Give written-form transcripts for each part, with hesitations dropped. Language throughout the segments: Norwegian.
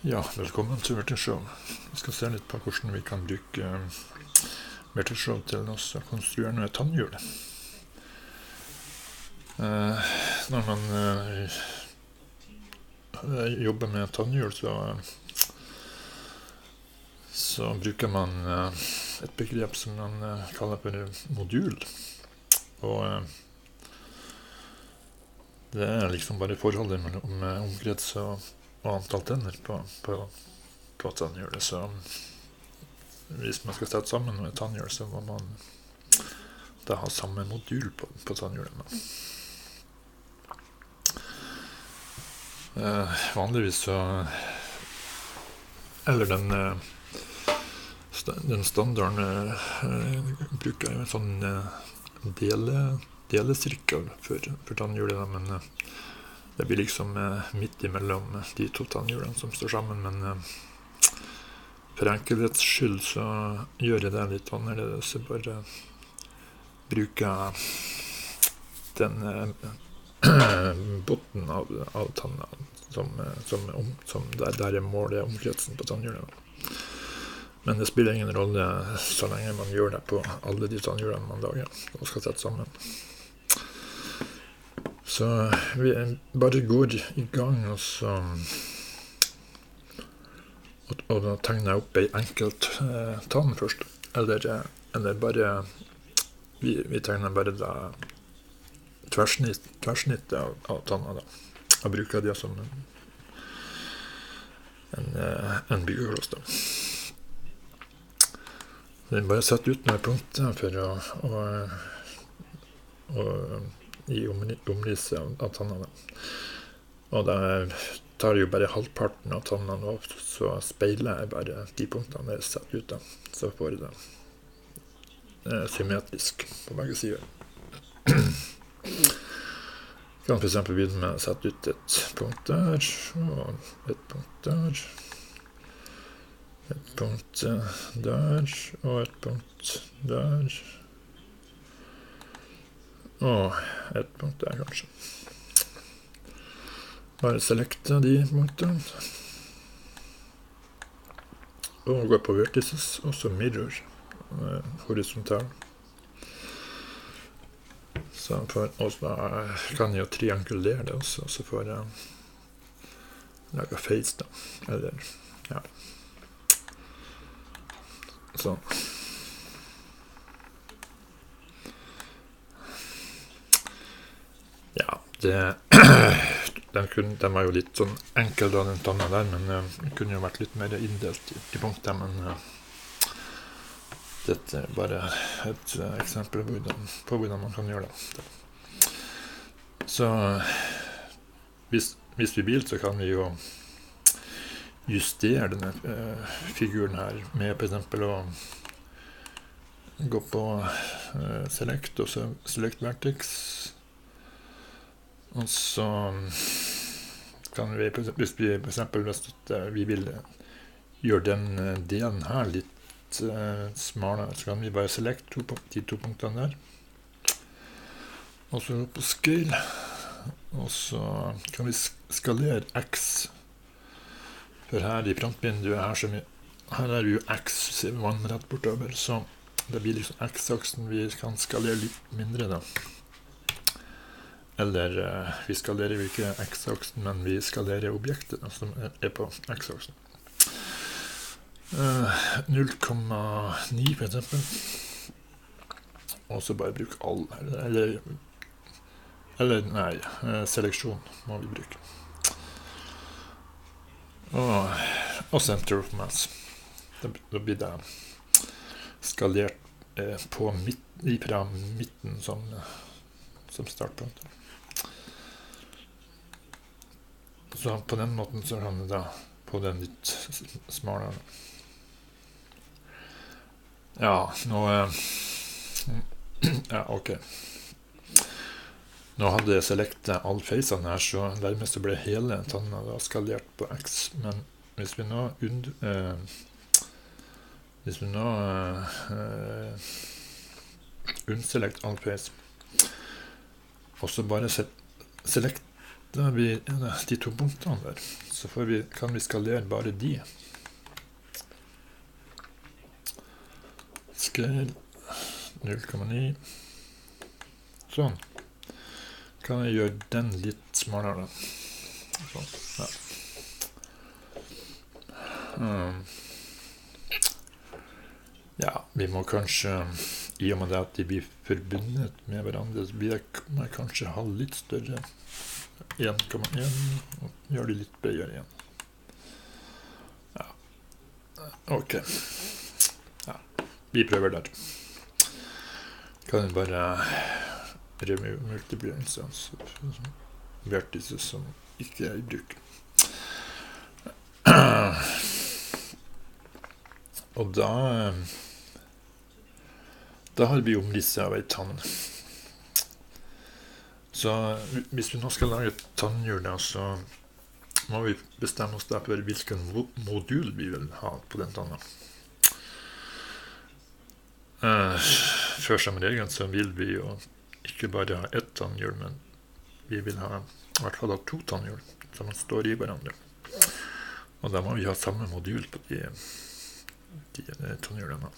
Ja, velkommen til Vertishow. Vi skal se litt på hvordan vi kan bruke Vertishow til å konstruere noe tannhjul. Når man jobber med tannhjul, så bruker man et begrep som man kaller for modul. Og det er liksom bare forholdet mellom omkrets og antall tenner på tannhjulet. Så hvis man skal sette sammen noe tannhjul, så må man da ha samme modul på tannhjulet. Vanligvis så eller den standarden bruker jeg en sånn delesirkel for tannhjulet, men det blir liksom midt imellom de to tannhjulene som står sammen, men for enkelhets skyld så gjør jeg det litt annerledes. Så bare bruker den botten av tanna som der jeg måler omkretsen på tannhjulet. Men det spiller ingen rolle så lenge man gjør det på alle de tannhjulene man lager og skal sette sammen. Så vi bare går i gang og tegner opp en enkelt tann først. Eller bare vi tegner bare da tverrsnittet av tanna da. Og bruker det som en byggekloss da. Så vi bare setter ut noen punkter for å i omrisset av tannene. Og da tar jeg jo bare halvparten av tannene, og så speiler jeg bare de punktene jeg setter ut da. Så får jeg det symmetrisk på begge sider. Jeg kan for eksempel begynne med å sette ut et punkt der, og et punkt der, et punkt der, og et punkt der, og et punkt der kanskje. Bare selekte de punktene. Og gå på vertices, og så mirror, horisontal. Og så kan jeg jo triangulere det også, så får jeg lage face da. Eller, ja. Sånn. Ja, den var jo litt sånn enkel da, den tanna der, men den kunne jo vært litt mer inndelt i punkter, men dette er bare et eksempel på hvordan man kan gjøre det. Så hvis vi vil, så kan vi jo justere denne figuren her med for eksempel å gå på select, og så select vertex. Og så kan vi, hvis vi for eksempel vi vil gjøre den delen her litt smalere, så kan vi bare selekte de to punktene der. Og så gå på scale, og så kan vi skalere X. For her i frontvinduet her er jo X vannrett bortover, så det blir liksom X-aksen vi kan skalere litt mindre da. Eller vi skalerer jo ikke X-aksen, men vi skalerer objektet som er på X-aksen. 0,9 for eksempel. Og så bare bruk all, eller nei, seleksjon må vi bruke. Og center of mass. Da blir det skalert fra midten som startpunkt. Så på den måten så kan det da på den litt smalere. Ja, nå ja, ok. Nå hadde jeg selektet alle facene her, så dermed så ble hele tanna da skalert på X. Men hvis vi nå unselect all face, og så bare selekter vi de to punktene der, så kan vi skalere bare de. Scale 0,9. Sånn. Kan jeg gjøre den litt smalere. Sånn, ja. Ja, vi må kanskje, i og med det at de blir forbundet med hverandre, så blir det kanskje ha litt større 1,1 og gjør de litt bredere igjen. Ja, ok. Ja, vi prøver der. Kan vi bare remove multiple instance vertices som ikke er i bruk. Og da har vi omrisset av en tann. Så hvis vi nå skal lage et tannhjul, så må vi bestemme oss for hvilken modul vi vil ha på den tanna. Før som regel så vil vi jo ikke bare ha ett tannhjul, men vi vil i hvert fall ha 2 tannhjul som står i hverandre. Og da må vi ha samme modul på de tannhjulene.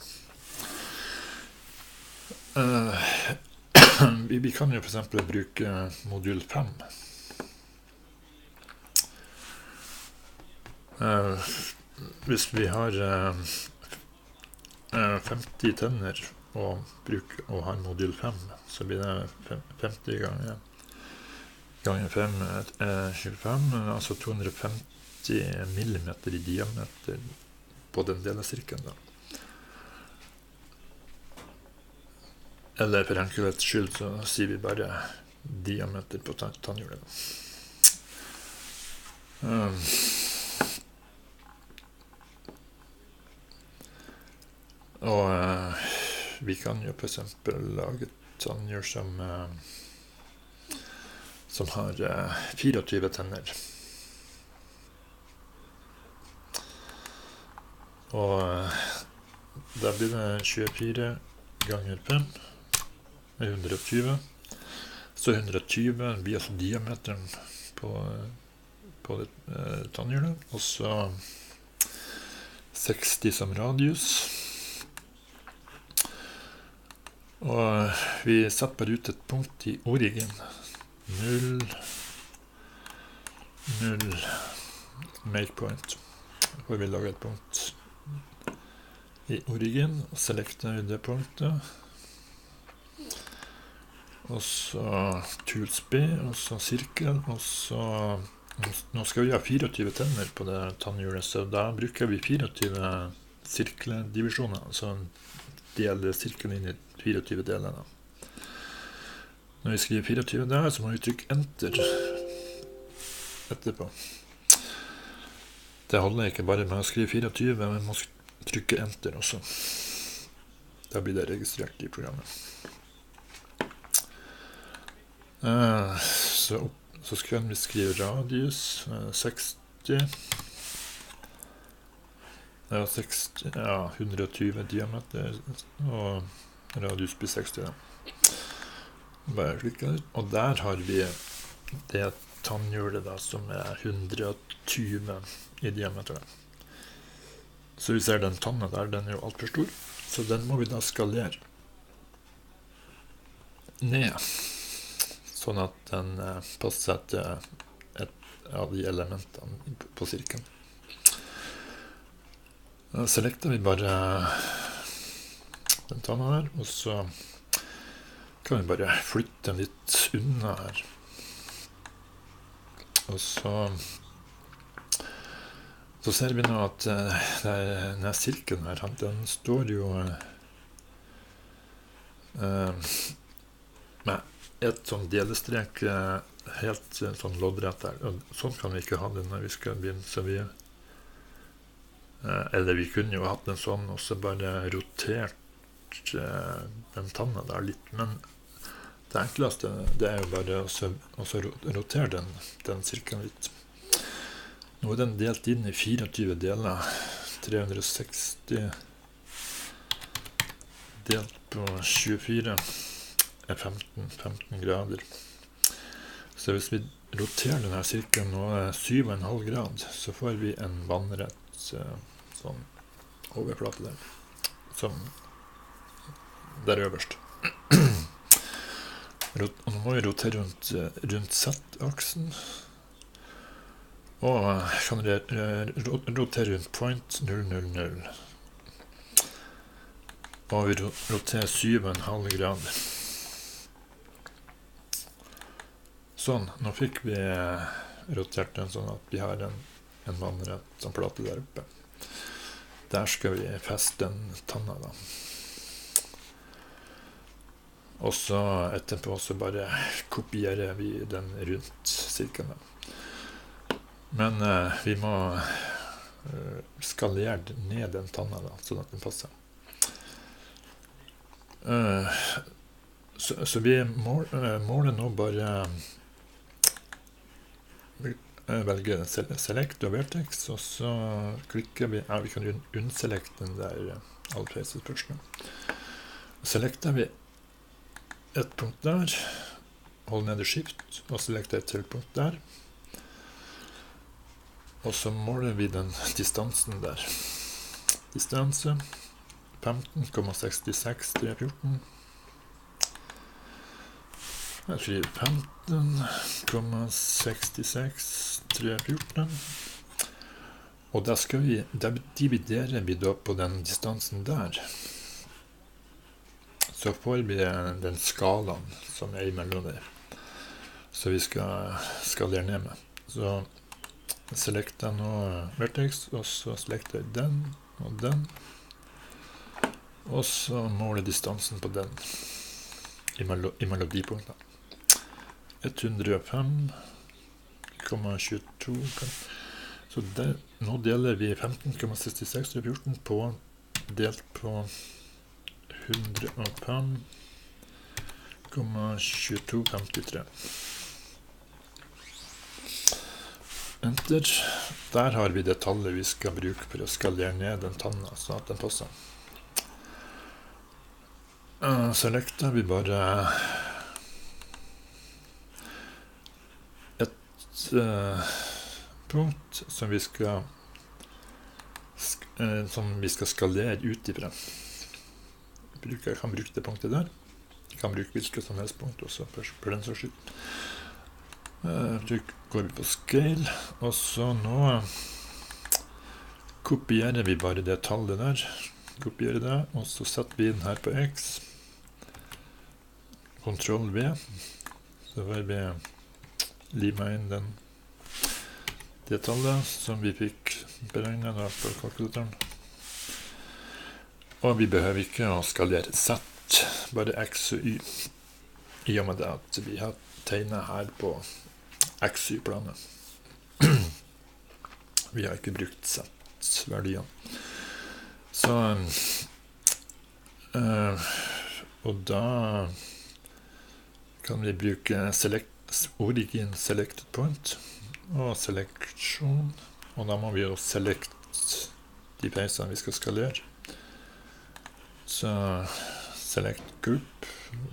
Vi kan jo for eksempel bruke modul 5. Hvis vi har 50 tenner og har modul 5, så blir det 50 ganger 5 25, altså 250 millimeter i diameter på den delesirkelen da. Eller for enkelhets skyld så sier vi bare diameter på tannhjulet. Og vi kan jo for eksempel lage et tannhjul som har 24 tenner. Og da blir det 24 ganger 5 er 120. Så 120 blir altså diameteren på det tannhjulet. Og så 60 som radius. Og vi setter bare ut et punkt i origin. 0, make point. Hvor vi lager et punkt i origin, og selekter vi det punktet. Og så tools B, og så sirkel, og så nå skal vi ha 24 tenner på det tannhjulet, så da bruker vi 24 sirkeldivisjoner, altså deler sirkelen inn i 24 deler. Når vi skriver 24 der, så må vi trykke enter etterpå. Det holder ikke bare med å skrive 24, men vi må trykke enter også. Da blir det registrert i programmet. Så skal vi skrive radius 60. Ja, 120 diameter, og radius blir 60. Bare klikke der. Og der har vi det tannhjulet da, som er 120 i diameter. Så vi ser den tanna der, den er jo alt for stor, så den må vi da skalere ned, sånn at den passer til et av de elementene på sirkelen. Da selekter vi bare den tanna her, og så kan vi bare flytte den litt unna her. Og så ser vi nå at denne sirkelen her, den står jo med et sånn delestrek helt sånn loddrett der. Og sånn kan vi ikke ha det når vi skal begynne, så eller vi kunne jo hatt den sånn, og så bare rotert den tanna der litt, men det enkleste det er jo bare å rotere den sirkelen litt. Nå er den delt inn i 24 deler. 360 delt på 24 er 15 grader. Så hvis vi roterer denne sirkelen nå 7,5 grad, så får vi en vannrett sånn overflate der, som der øverst. Og nå må vi rotere rundt Z-aksen, og kan rotere rundt point 000. Og vi roterer 7,5 grad. Sånn, nå fikk vi rotert den sånn at vi har en vannrett som plate der oppe. Der skal vi feste den tanna da. Og så etterpå så bare kopierer vi den rundt sirkelen. Men vi må skalere ned den tanna da, sånn at den passer. Så vi måler nå bare velger select og vertex, og så klikker vi, vi kan unselect den der allfaces først. Selecter vi et punkt der, hold nede shift, og selekter et til punkt der. Og så måler vi den distansen der. Distanse 15,66314. Jeg skriver 15,66314. Og da dividerer vi da på den distansen der. Så får vi den skalaen som imellom der. Så vi skal skalere ned med. Så selekter nå vertex, og så selekter jeg den og den. Og så måler distansen på den imellom de punktene. 105,22. Så nå deler vi 15,6614 på delt på 105,2253. Enter. Der har vi det tallet vi skal bruke for å skalere ned den tanna, sånn at den passer. Selekter vi bare et punkt som vi skal skalere ut ifra. Jeg kan bruke det punktet der. Jeg kan bruke hvilket som helst punkt også for den saks skyld. Går vi på scale, og så nå kopierer vi bare det tallet der. Kopierer det, og så setter vi den her på X. Ctrl V. Så får vi lime inn det tallet som vi fikk beregnet da på kalkulatoren. Og vi behøver ikke å skalere Z, bare X og Y. I og med det at vi har tegnet her på XY-planet. Vi har ikke brukt Z-verdiene. Så, og da kan vi bruke origin selected point og seleksjon, og da må vi jo select de peisene vi skal skalere. Så select group,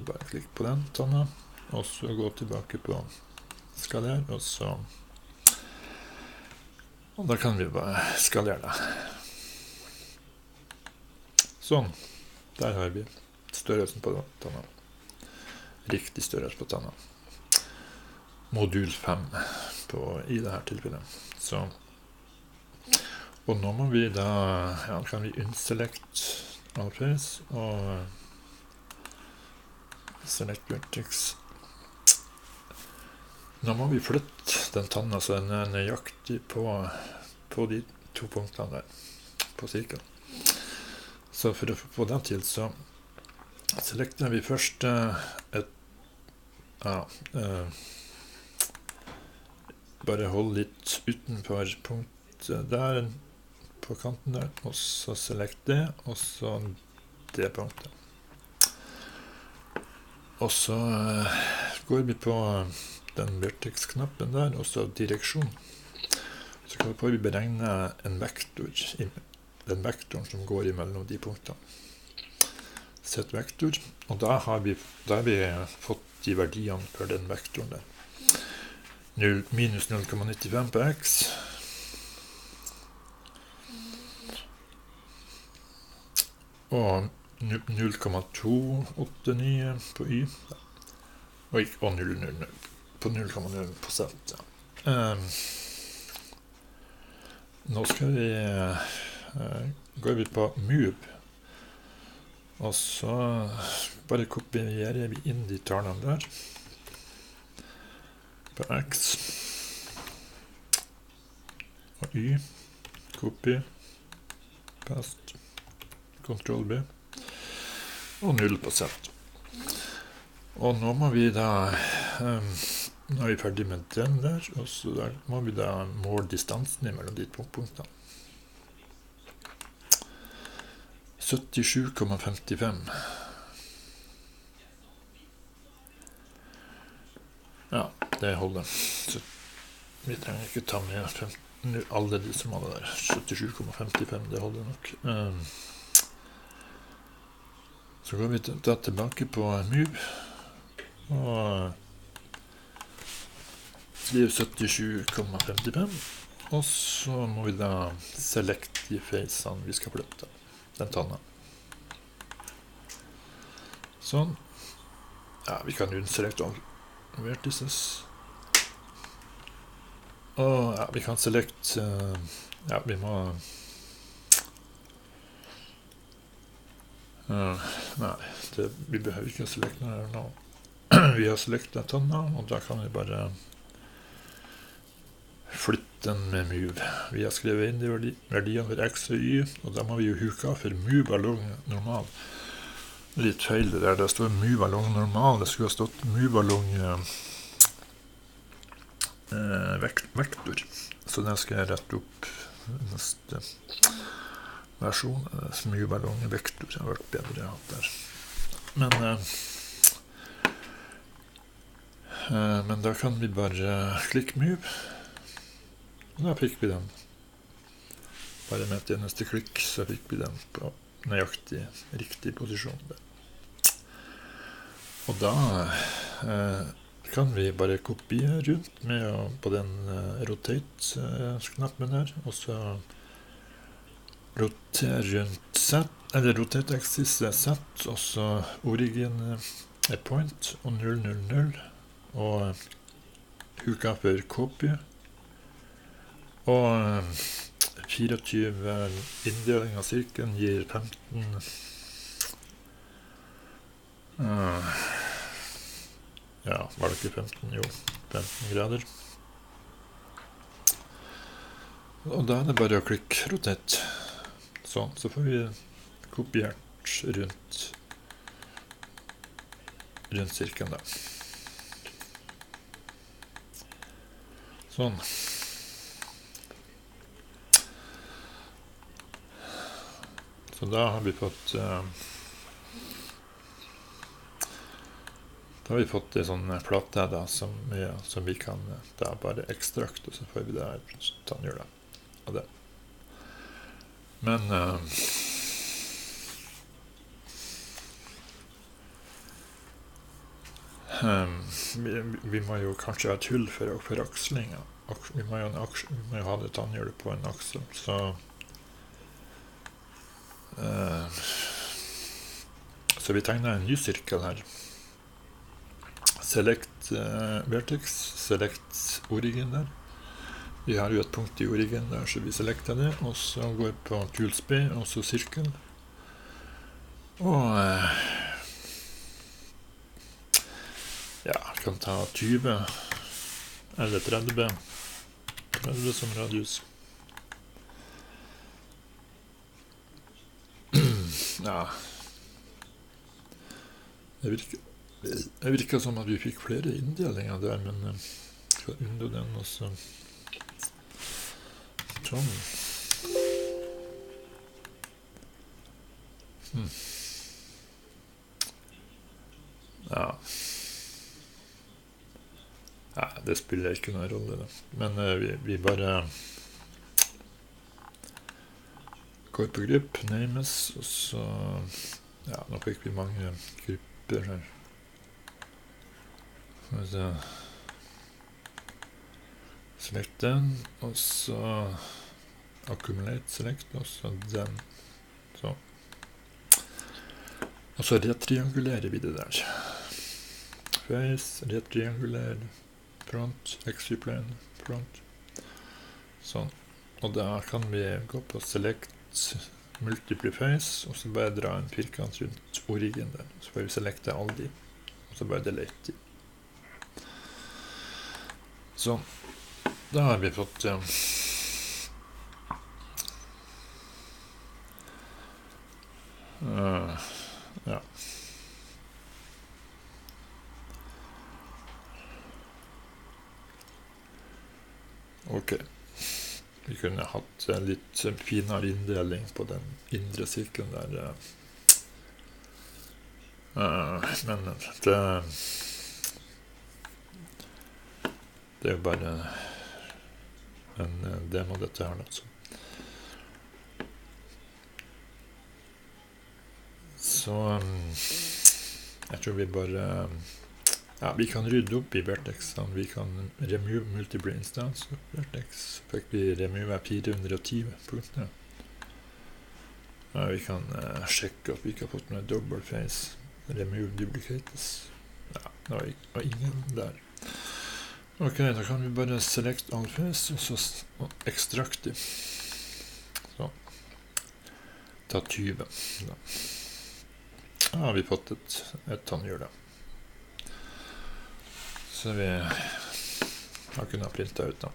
bare klikk på den tanna, og så gå tilbake på skalere, og da kan vi bare skalere det. Sånn, der har vi størrelsen på tanna. Riktig størrelse på tanna. Modul 5 i dette tilfellet. Så, og nå må vi da, kan vi unselect allface og select vertex. Nå må vi flytte den tanna så den er nøyaktig på de to punktene der, på sirkelen. Så for å få det til, så selekter vi først bare hold litt utenfor punktet der, på kanten der, og så selekt det, og så det punktet. Og så går vi på den vertex-knappen der, og så direksjon. Så får vi beregne en vektor, den vektoren som går imellom de punktene. Sett vektor, og da har vi fått de verdiene for den vektoren der. minus 0,95 på X. Og 0,289 på Y. Og 0,00 på 0,0%. Ja. Nå skal går vi på Move. Og så bare kopierer vi inn de tallene der. På X. Og Y. Copy. Paste. Ctrl B. Og 0%. Og nå må vi da nå er vi ferdig med den der, og så der må vi da måle distansen mellom de to punktene. 77,55. Ja, det holder. Så vi trenger ikke ta med alle de som hadde der. 77,55, det holder nok. Så går vi da tilbake på Move, og skriver 77,55, og så må vi da select de facene vi skal flytte, den tanna. Sånn. Ja, vi kan unselect all vertices. Og ja, vi kan select, ja, vi må nei, vi behøver ikke å selekte den nå. Vi har selektet tanna, og da kan vi bare flytte den med Move. Vi har skrevet inn de verdiene for X og Y, og da må vi jo huke for Move along normal. Litt feil det der, det står Move along normal, det skulle ha stått Move along vektor. Så den skal jeg rette opp neste versjon. Move along vektor har vært bedre hatt der. Men da kan vi bare klikke Move. Og da fikk vi den. Bare med et eneste klikk så fikk vi den på nøyaktig riktig posisjon. Og da kan vi bare kopiere rundt på den rotate-knappen her, og så rotere rundt Z, eller rotate axis Z, og så origin point og 0, 0, 0, og huka for copy, og 24 inndeling av sirkelen gir 15 ja, var det ikke 15? Jo, 15 grader. Og da er det bare å klikke rotate. Sånn, så får vi kopiert rundt sirkelen da. Sånn. Så da har vi fått en sånn plate da, som vi kan da bare ekstrakt, og så får vi det her tannhjulet av det. Men vi må jo kanskje ha et hull for akslinga. Vi må jo ha det tannhjulet på en aksel, så vi tegner en ny sirkel her. Select vertex, select origin der. Vi har jo et punkt i origin der, så vi selekter det, og så går på Tools B, og så sirkel. Og ja, jeg kan ta 20 eller 30 som radius. Ja, det virker som at vi fikk flere inndelinger der, men skal unngå den også. Sånn. Ja. Ja, det spiller ikke noen rolle da. Men vi bare går på grupp, names, og så ja, nå fikk vi mange grupper her. select den, og så accumulate select, og så den. Så. Og så retriangulerer vi det der. Face, retrianguler, front, XY-plane, front. Sånn. Og da kan vi gå på select multiple face, og så bare dra en firkant rundt origin der. Så får vi selekte alle de, og så bare delete de. Sånn. Da har vi fått ja. Ok. Vi kunne hatt litt finere inndeling på den indre sirkelen der. Men det er jo bare en demo dette her, altså. Så jeg tror vi bare vi kan rydde opp i vertexene. Vi kan remove multiple instance vertex. Fikk vi remove 410 punkter. Vi kan sjekke at vi ikke har fått med double face. Remove duplicates. Det var ingen der. Ok, da kan vi bare select all face, og så extract de. Så. Ta 20. Da har vi fått et tannhjul da. Så vi har kunnet printe ut da,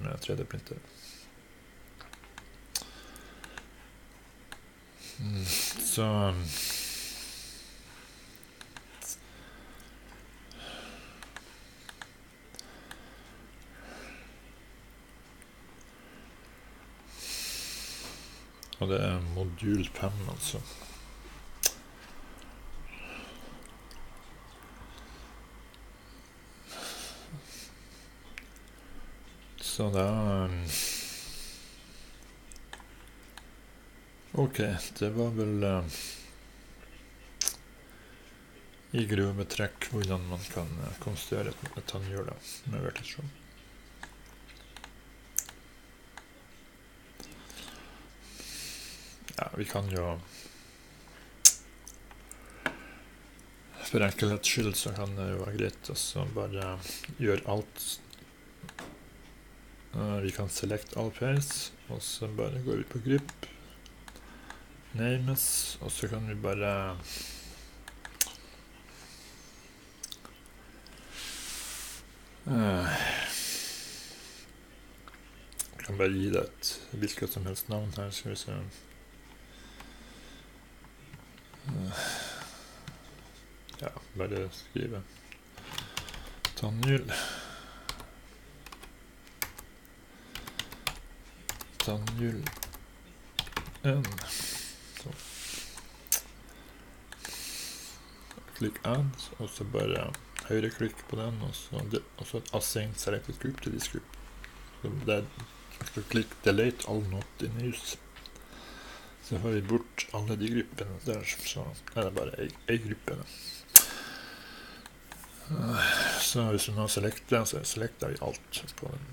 med 3D-printer. Så og det er modul 5, altså. Så da ok, det var vel i grove trekk hvordan man kan konstruere et tannhjul med vertisjon. Vi kan jo for enkelhets skyld så kan det jo være greit å bare gjøre alt. Vi kan select all face, og så bare går vi på grip, names, og så kan vi bare kan bare gi det et hvilket som helst navn her, skal vi se. Bare skrive tannhjul. Tannhjul 1. Så. Klikk add, og så bare høyreklikk på den, og så assign selected group til this group. Så der skal vi klikke delete all not in use. Så får vi bort alle de gruppene der, så er det bare en gruppe. Så hvis vi nå selekter, så selekter vi alt på den.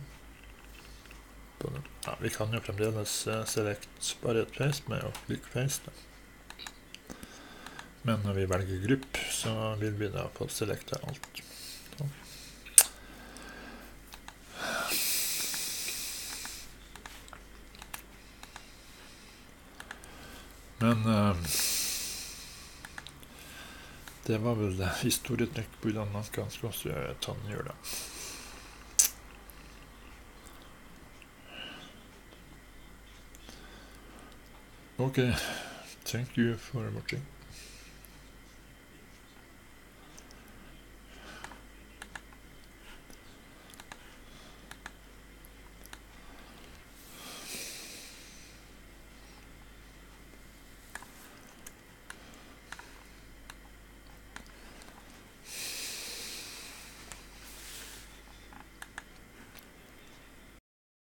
Vi kan jo fremdeles select bare et face med å klikke face da. Men når vi velger grupp, så vil vi da få selekte alt. Så. Men det var vel historietrekk på hvordan man kan konstruere tannhjul da. Okay, thank you for watching.